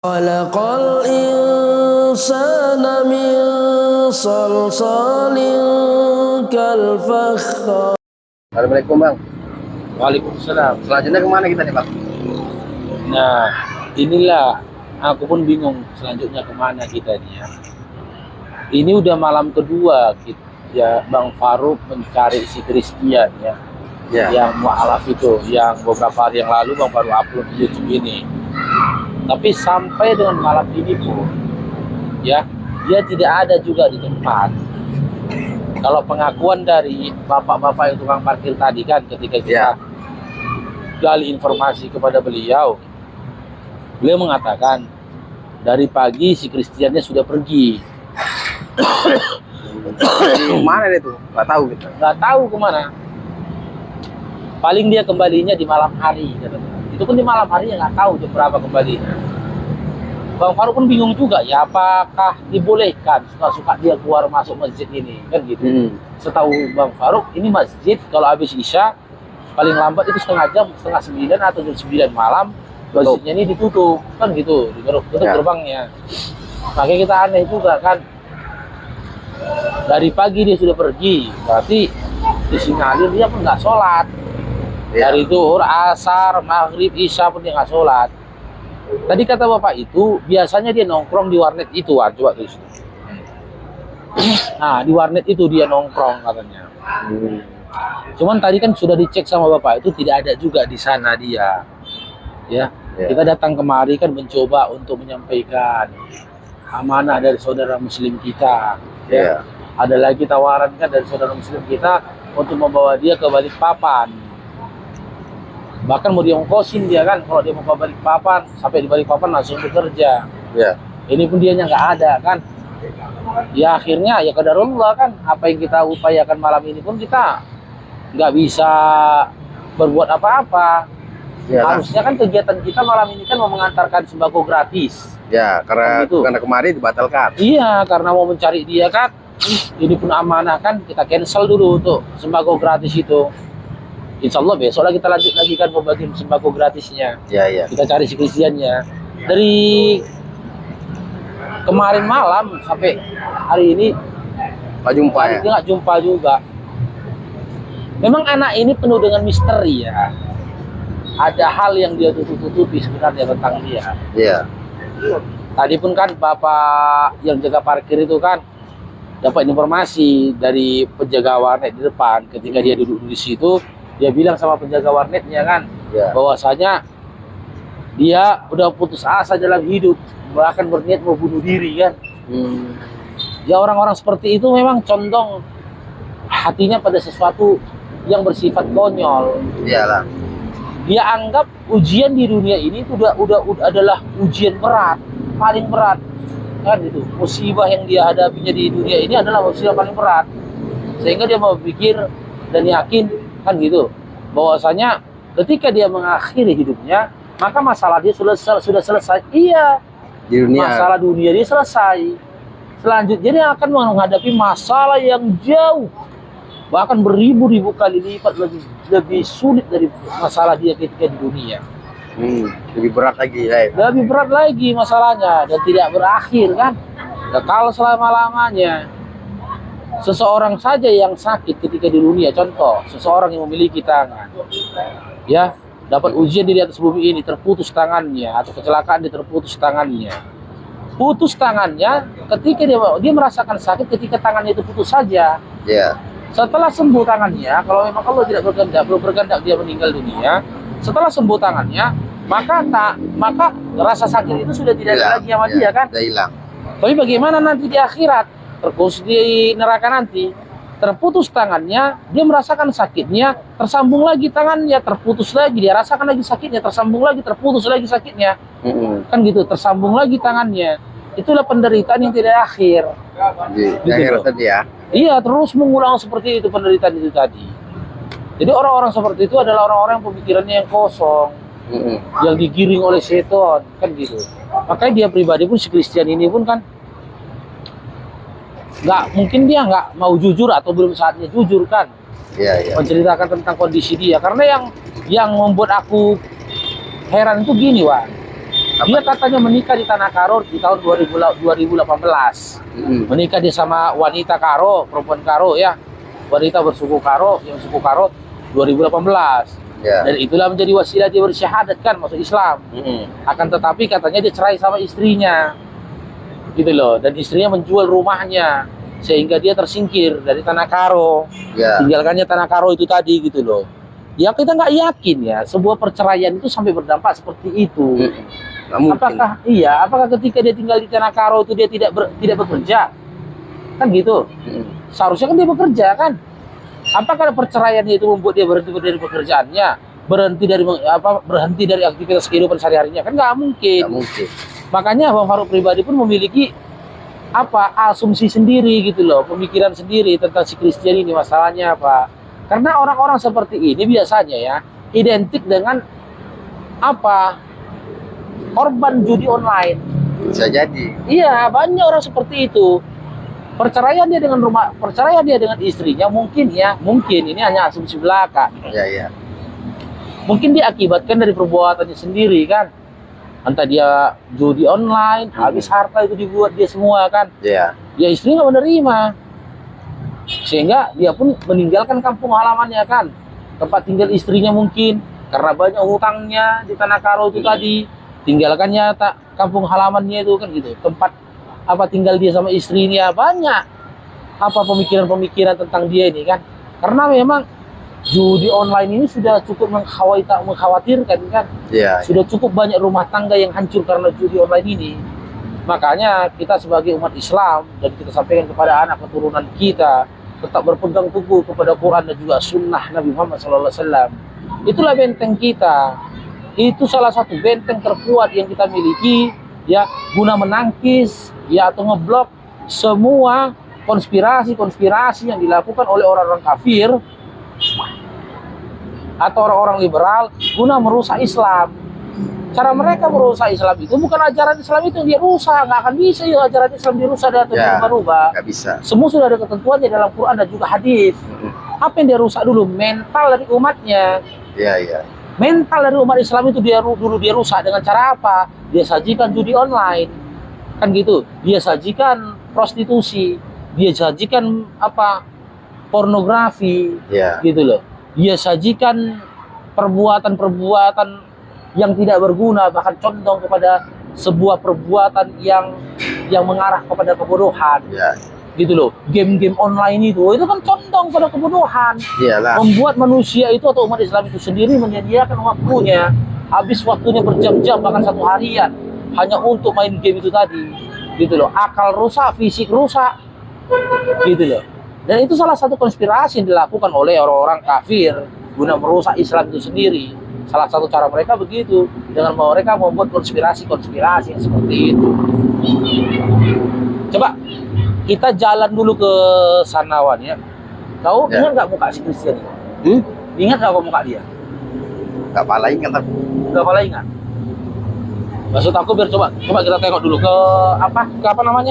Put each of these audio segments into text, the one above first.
Khalaqal insana min salsalin kal fakhar. Assalamualaikum Bang. Waalaikumsalam. Selanjutnya kemana kita nih Bang? Nah, inilah aku pun bingung selanjutnya kemana kita nih ya. Ini udah malam kedua ya Bang Faruk mencari si Christian ya, yang mualaf itu, yang beberapa hari yang lalu Bang Faruk upload di YouTube ini. Tapi sampai dengan malam ini pun, ya, dia tidak ada juga di tempat. Kalau pengakuan dari bapak-bapak yang tukang parkir tadi kan, ketika kita gali informasi kepada beliau mengatakan dari pagi si Christiannya sudah pergi. Kemana itu? Nggak tahu gitu. Nggak tahu kemana. Paling dia kembalinya di malam hari, katanya. Itu pun di malam hari ya nggak tahu jam berapa kembalinya. Bang Faruk pun bingung juga ya, apakah dibolehkan suka-suka dia keluar masuk masjid ini kan gitu. Setahu Bang Faruk ini masjid kalau habis isya paling lambat itu setengah jam, setengah 9 atau jam 9 malam masjidnya ini ditutup kan gitu, tutup gerbangnya. Makanya kita aneh juga kan, dari pagi dia sudah pergi, berarti disinyalir dia pun nggak sholat. Dari zuhur, asar, maghrib, isya pun dia nggak sholat. Tadi kata bapak itu biasanya dia nongkrong di warnet itu, coba tulis. Nah, di warnet itu dia nongkrong katanya. Cuman tadi kan sudah dicek sama bapak itu tidak ada juga di sana dia. Ya, kita datang kemari kan mencoba untuk menyampaikan amanah dari saudara muslim kita. Ya. Ada lagi tawaran kan dari saudara muslim kita untuk membawa dia ke Balikpapan. Bahkan mau diongkosin dia kan, kalau dia mau ke Balikpapan, sampai di Balikpapan langsung bekerja. Ini pun dianya nggak ada kan. Ya akhirnya ya qadarullah kan, apa yang kita upayakan malam ini pun kita nggak bisa berbuat apa-apa. Harusnya kan kegiatan kita malam ini kan mau mengantarkan sembako gratis. Ya, karena kemarin dibatalkan. Iya, karena mau mencari dia kan. Ini pun amanah kan, kita cancel dulu untuk sembako gratis itu. Insya Allah besok lah kita lanjut lagi kan pembagian sembako gratisnya. Kita cari si Christiannya. Dari kemarin malam sampai hari ini nggak jumpa ya? Nggak jumpa juga. Memang anak ini penuh dengan misteri ya. Ada hal yang dia tutup-tutupi sebenarnya tentang dia. Tadi pun kan bapak yang jaga parkir itu kan dapat informasi dari penjaga warnet di depan. Ketika dia duduk di situ, dia bilang sama penjaga warnetnya kan, bahwasanya dia udah putus asa dalam hidup, bahkan berniat mau bunuh diri kan. Ya orang-orang seperti itu memang condong hatinya pada sesuatu yang bersifat konyol. Iyalah. Dia anggap ujian di dunia ini itu udah adalah ujian berat, paling berat kan gitu. Musibah yang dia hadapinya di dunia ini adalah musibah paling berat, sehingga dia mau berpikir dan yakin kan gitu, bahwasanya ketika dia mengakhiri hidupnya maka masalah dia sudah selesai. Iya, di dunia. Masalah dunia dia selesai. Selanjutnya dia akan menghadapi masalah yang jauh, bahkan beribu-ribu kali lipat lebih sulit dari masalah dia ketika di dunia. Lebih berat lagi ya. Lebih berat lagi masalahnya dan tidak berakhir kan, kekal selama-lamanya. Seseorang saja yang sakit ketika di dunia, contoh seseorang yang memiliki tangan, ya dapat ujian di atas bumi ini, terputus tangannya atau kecelakaan dia terputus tangannya. Putus tangannya ketika dia merasakan sakit ketika tangannya itu putus saja. Setelah sembuh tangannya, kalau memang Allah tidak belum berkehendak dia meninggal dunia, setelah sembuh tangannya, maka rasa sakit itu sudah tidak ada lagi sama dia kan? Sudah hilang. Tapi bagaimana nanti di akhirat? Terkhusus di neraka nanti, terputus tangannya, dia merasakan sakitnya, tersambung lagi tangannya, terputus lagi, dia rasakan lagi sakitnya, tersambung lagi, terputus lagi sakitnya, kan gitu, tersambung lagi tangannya. Itulah penderitaan yang tidak akhir. Di akhirat tadi ya. Iya, terus mengulang seperti itu penderitaan itu tadi. Jadi orang-orang seperti itu adalah orang-orang yang pemikirannya yang kosong, yang digiring oleh setan, kan gitu. Makanya dia pribadi pun, si Christian ini pun kan nggak mungkin dia nggak mau jujur atau belum saatnya jujur kan, menceritakan tentang kondisi dia. Karena yang membuat aku heran itu gini, Wak, Dia katanya menikah di Tanah Karo di tahun 2018. Menikah dia sama wanita Karo, perempuan Karo ya. Wanita bersuku Karo, yang suku Karo 2018. Ya. Dan itulah menjadi wasilah dia bersyahadat kan masuk Islam. Akan tetapi katanya dia cerai sama istrinya. Gitu loh. Dan istrinya menjual rumahnya sehingga dia tersingkir dari Tanah Karo. Ya. Tinggalkannya Tanah Karo itu tadi gitu loh. Ya kita nggak yakin ya sebuah perceraian itu sampai berdampak seperti itu. Apakah ketika dia tinggal di Tanah Karo itu dia tidak bekerja? Kan gitu. Seharusnya kan dia bekerja kan. Apakah perceraian itu membuat dia berhenti dari pekerjaannya, berhenti dari aktivitas kehidupan sehari-harinya? Kan nggak mungkin. Nggak mungkin. Makanya Bang Farouk pribadi pun memiliki asumsi sendiri gitu loh, pemikiran sendiri tentang si Christian ini masalahnya apa. Karena orang-orang seperti ini biasanya ya identik dengan korban judi online. Bisa jadi. Iya, banyak orang seperti itu. Perceraian dia dengan istrinya mungkin ini hanya asumsi belaka. Ya. Mungkin diakibatkan dari perbuatannya sendiri kan. Entah dia judi online, habis harta itu dibuat dia semua kan. Iya. Ya istri nggak menerima. Sehingga dia pun meninggalkan kampung halamannya kan. Tempat tinggal istrinya mungkin karena banyak hutangnya di Tanah Karo itu tadi. Tinggalkannya kampung halamannya itu kan gitu. Tempat tinggal dia sama istrinya banyak pemikiran-pemikiran tentang dia ini kan. Karena memang judi online ini sudah cukup mengkhawatirkan kan. Iya. Sudah cukup banyak rumah tangga yang hancur karena judi online ini. Makanya kita sebagai umat Islam dan kita sampaikan kepada anak keturunan kita tetap berpegang teguh kepada Quran dan juga sunnah Nabi Muhammad SAW. Itulah benteng kita. Itu salah satu benteng terkuat yang kita miliki ya, guna menangkis ya atau ngeblok semua konspirasi yang dilakukan oleh orang-orang kafir atau orang-orang liberal guna merusak Islam. Cara mereka merusak Islam itu bukan ajaran Islam itu dia rusak, nggak akan bisa ya ajaran Islam dirusak dan berubah. Nggak bisa. Semua sudah ada ketentuannya dalam Quran dan juga hadis. Apa yang dia rusak dulu? Mental dari umatnya. Iya. Mental dari umat Islam itu dia rusak dengan cara apa? Dia sajikan judi online, kan gitu. Dia sajikan prostitusi, dia sajikan pornografi, gitu loh. Dia sajikan perbuatan-perbuatan yang tidak berguna, bahkan condong kepada sebuah perbuatan yang mengarah kepada kebodohan. Gitu loh. Game-game online itu kan condong pada kebodohan. Iyalah. Membuat manusia itu atau umat Islam itu sendiri menyediakan waktunya, habis waktunya berjam-jam bahkan satu harian hanya untuk main game itu tadi. Gitu loh. Akal rusak, fisik rusak. Gitu loh. Dan itu salah satu konspirasi yang dilakukan oleh orang-orang kafir guna merusak Islam itu sendiri. Salah satu cara mereka begitu, dengan mereka membuat konspirasi yang seperti itu. Coba kita jalan dulu ke Sanawan ya. Kau ingat nggak muka si Christian ini? Ingat nggak kau muka dia? Nggak pala ingat aku. Nggak pala ingat. Maksud aku biar coba kita tengok dulu ke apa namanya?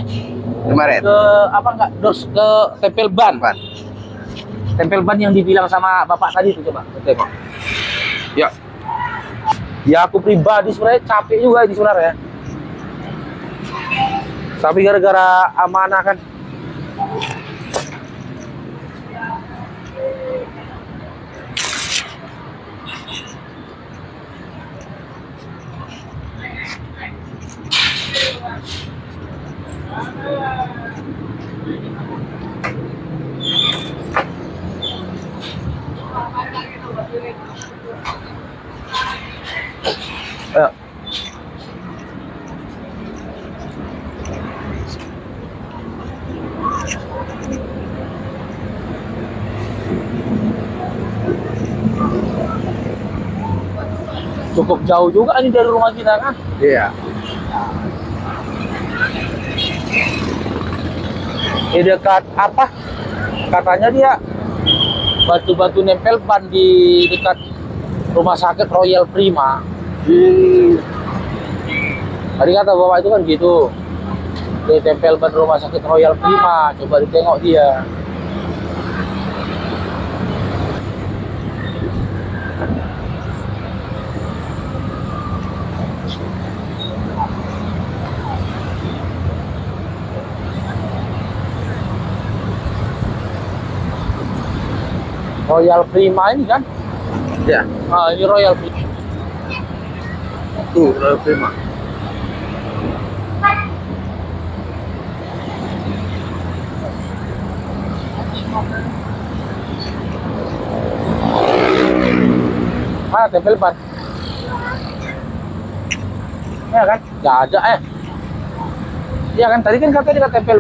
Kemarin. Ke tempel ban. Tempel ban yang dibilang sama bapak tadi itu, coba kita tengok. Ya aku pribadi sebenarnya capek juga ini sebenarnya. Tapi gara-gara amanah kan. Ayo. Cukup jauh juga ini dari rumah kita kan? Iya. Di dekat katanya dia batu-batu nempel ban di dekat rumah sakit Royal Prima. Tadi kata bapak itu kan gitu, dia tempel ban rumah sakit Royal Prima. Coba ditengok dia. Royal Prima ini kan? Ya. Ah, ini Royal Prima. Tuh, Royal Prima. Mana tempel ban? Ya kan? Nggak ada Iya kan? Tadi kan katanya kita tempel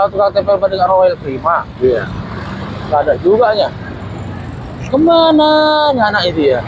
tukang tempel ban dengan Royal Prima. Iya. Nggak ada juga nya. Kemana nih anak itu ya?